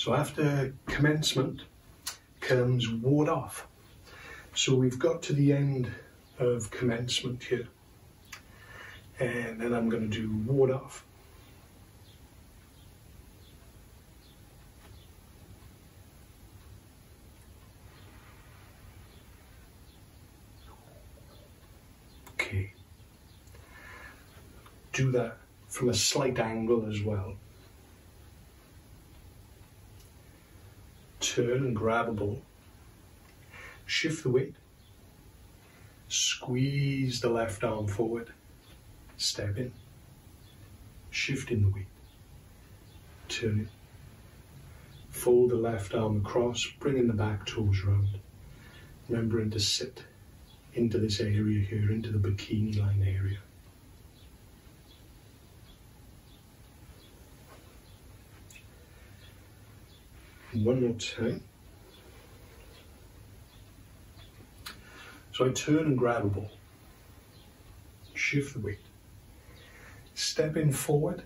So after commencement comes ward off. So we've got to the end of commencement here, and then I'm going to do ward off. Okay. Do that from a slight angle as well. Turn and grab a ball. Shift the weight. Squeeze the left arm forward. Step in. Shift in the weight. Turn it. Fold the left arm across, bringing the back toes round. Remembering to sit into this area here, into the bikini line area. One more time. So I turn and grab a ball. Shift the weight. Step in forward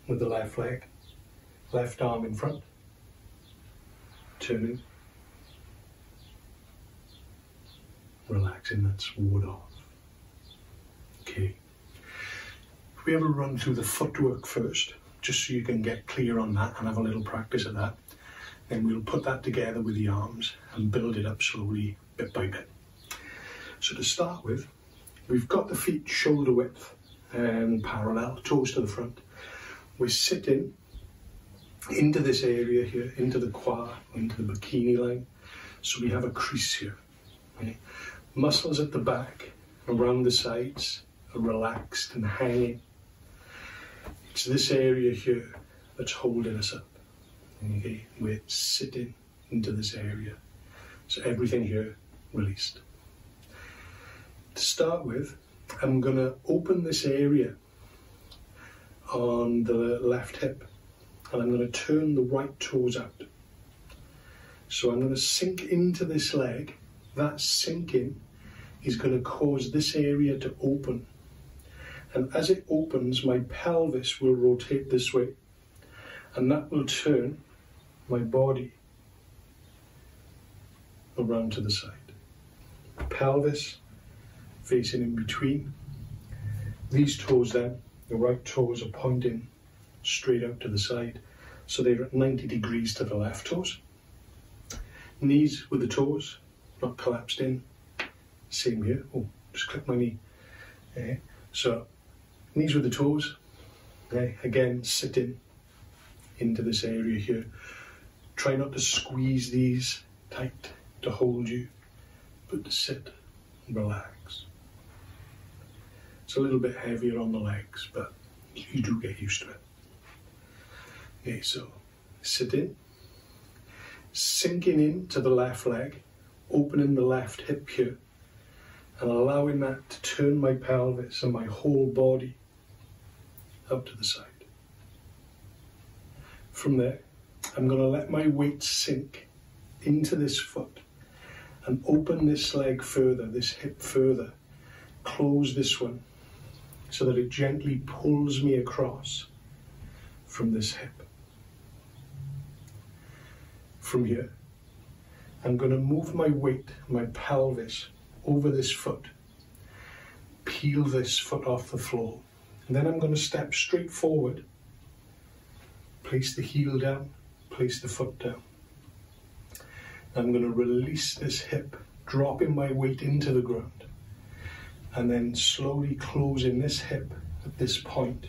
with the left leg. Left arm in front. Turn in. Relaxing, that's ward off. Okay. If we have a run through the footwork first, just so you can get clear on that and have a little practice of that. Then we'll put that together with the arms and build it up slowly, bit by bit. So to start with, we've got the feet shoulder width and parallel, toes to the front. We're sitting into this area here, into the quad, into the bikini line. So we have a crease here. Okay? Muscles at the back, around the sides, are relaxed and hanging. It's this area here that's holding us up. Okay? We're sitting into this area. So everything here released. To start with, I'm going to open this area on the left hip, and I'm going to turn the right toes out. So I'm going to sink into this leg. That sinking is going to cause this area to open. And as it opens, my pelvis will rotate this way, and that will turn my body around to the side. Pelvis facing in between. These toes then, the right toes are pointing straight out to the side, so they're at 90 degrees to the left toes. Knees with the toes, not collapsed in. Same here. Oh, just click my knee. Okay. So, knees with the toes. Okay. Again, sitting into this area here. Try not to squeeze these tight to hold you, but to sit and relax. It's a little bit heavier on the legs, but you do get used to it. Okay, so sit in, sinking into the left leg, opening the left hip here, and allowing that to turn my pelvis and my whole body out to the side. From there, I'm going to let my weight sink into this foot and open this leg further, this hip further, close this one so that it gently pulls me across from this hip. From here, I'm going to move my weight, my pelvis, over this foot, peel this foot off the floor, and then I'm going to step straight forward, place the heel down, place the foot down. I'm going to release this hip, dropping my weight into the ground, and then slowly closing this hip at this point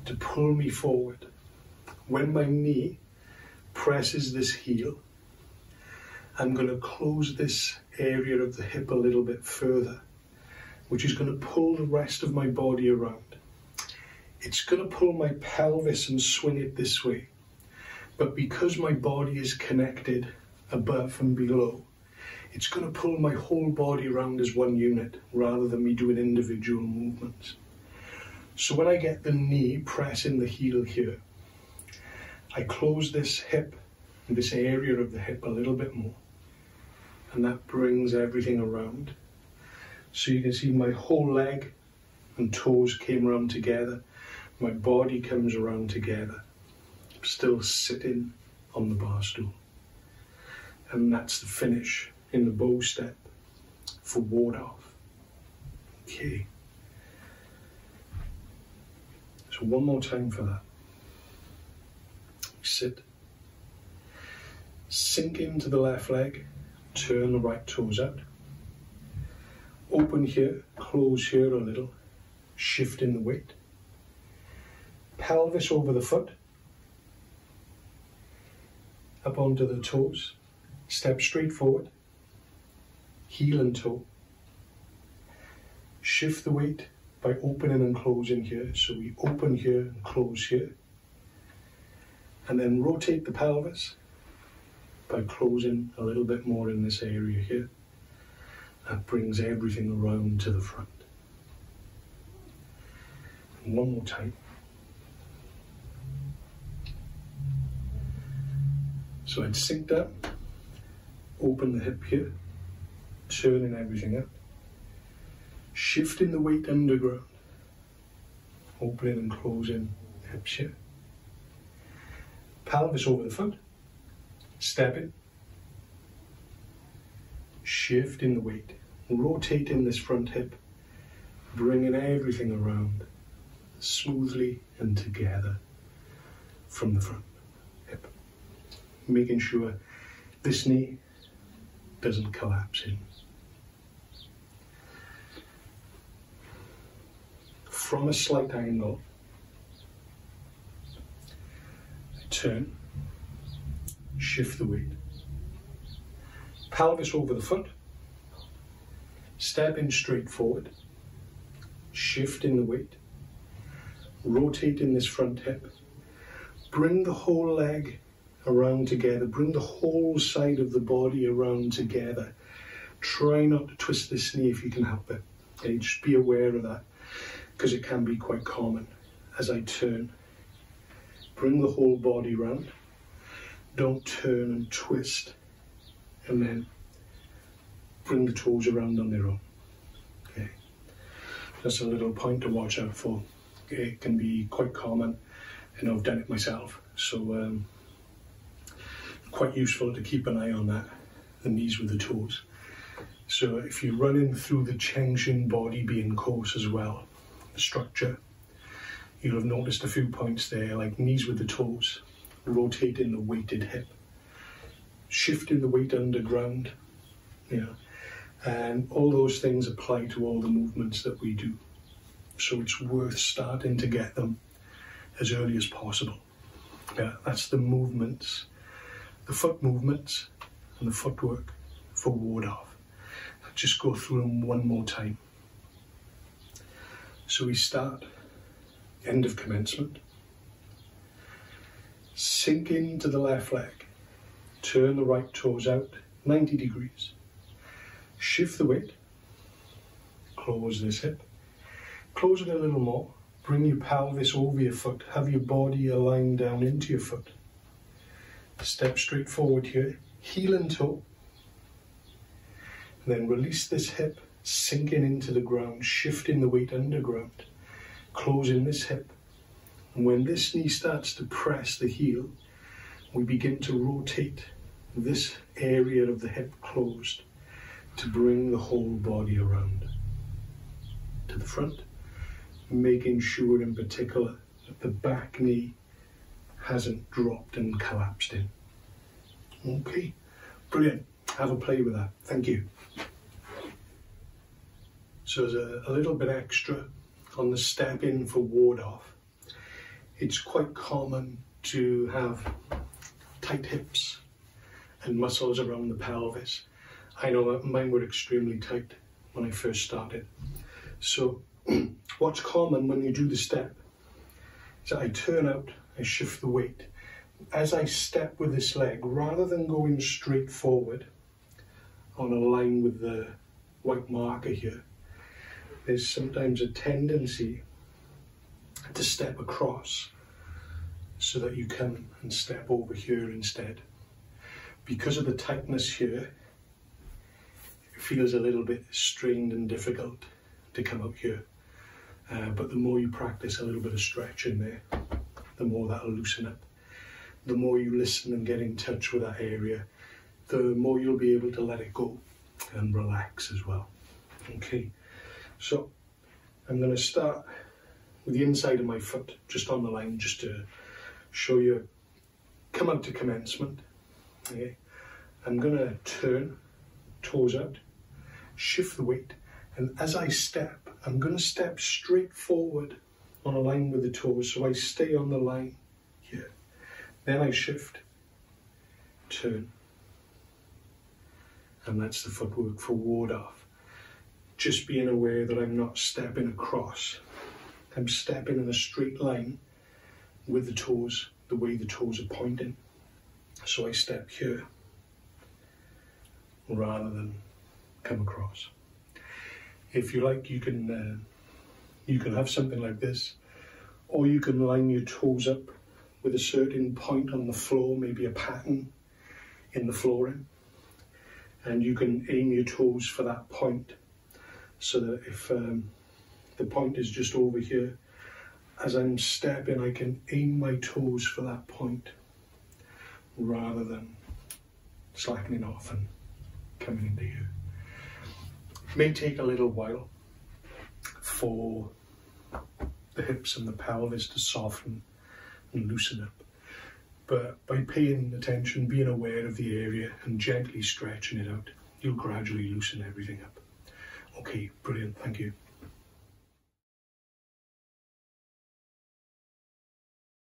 to pull me forward. When my knee presses this heel, I'm going to close this area of the hip a little bit further, which is going to pull the rest of my body around. It's going to pull my pelvis and swing it this way, but because my body is connected above and below, it's going to pull my whole body around as one unit rather than me doing individual movements. So when I get the knee pressing the heel here, I close this hip, this area of the hip a little bit more, and that brings everything around. So you can see my whole leg and toes came around together, my body comes around together. still sitting on the bar stool. And that's the finish in the bow step for ward off. Okay. So one more time for that. Sit. Sink into the left leg, turn the right toes out. Open here, close here a little, shifting the weight. Pelvis over the foot, up onto the toes, step straight forward, heel and toe. Shift the weight by opening and closing here. So we open here and close here. And then rotate the pelvis by closing a little bit more in this area here. That brings everything around to the front. And one more time. So I'd sink that, open the hip here, turning everything up, shifting the weight underground, opening and closing the hips here. Pelvis over the foot, stepping, shifting the weight, rotating this front hip, bringing everything around smoothly and together from the front hip. Making sure this knee doesn't collapse in. From a slight angle, I turn, shift the weight. Pelvis over the foot, stepping straight forward, shifting the weight, rotating this front hip, bring the whole leg around together, bring the whole side of the body around together. Try not to twist this knee if you can help it. Okay, just be aware of that, because it can be quite common. As I turn, bring the whole body round. Don't turn and twist, and then bring the toes around on their own. Okay, that's a little point to watch out for. It can be quite common, and I've done it myself. So quite useful to keep an eye on that, the knees with the toes. So if you're running through the Chengshin body being course as well, the structure, you'll have noticed a few points there, like knees with the toes, rotating the weighted hip, shifting the weight underground, and all those things apply to all the movements that we do. So it's worth starting to get them as early as possible. Yeah, that's the movements, the foot movements and the footwork for ward off. I'll just go through them one more time. So we start, end of commencement. Sink into the left leg. Turn the right toes out 90 degrees. Shift the weight. Close this hip. Close it a little more. Bring your pelvis over your foot. Have your body aligned down into your foot. Step straight forward here. Heel and toe. And then release this hip, sinking into the ground, shifting the weight underground. Closing this hip. And when this knee starts to press the heel, we begin to rotate this area of the hip closed to bring the whole body around to the front, making sure in particular that the back knee hasn't dropped and collapsed in. Okay, brilliant. Have a play with that. Thank you. So as a little bit extra on the step in for ward off, it's quite common to have tight hips and muscles around the pelvis. I know that mine were extremely tight when I first started. So what's common when you do the step is that I turn out, I shift the weight. As I step with this leg, rather than going straight forward on a line with the white marker here, there's sometimes a tendency to step across so that you come and step over here instead. Because of the tightness here, it feels a little bit strained and difficult to come out here. But the more you practice a little bit of stretching there, the more that'll loosen up. the more you listen and get in touch with that area, the more you'll be able to let it go and relax as well. Okay, so I'm going to start with the inside of my foot, just on the line, just to show you, come out to commencement. Okay, I'm going to turn, toes out, shift the weight, and as I step, I'm going to step straight forward on a line with the toes, so I stay on the line here. Then I shift, turn, and that's the footwork for ward off. Just being aware that I'm not stepping across. I'm stepping in a straight line with the toes, the way the toes are pointing. So I step here rather than come across. If you like, you can have something like this, or you can line your toes up with a certain point on the floor, maybe a pattern in the flooring, and you can aim your toes for that point, so that if the point is just over here, as I'm stepping, I can aim my toes for that point rather than slackening off and coming into here. It may take a little while for the hips and the pelvis to soften and loosen up, but by paying attention, being aware of the area and gently stretching it out, you'll gradually loosen everything up. Okay, brilliant, thank you.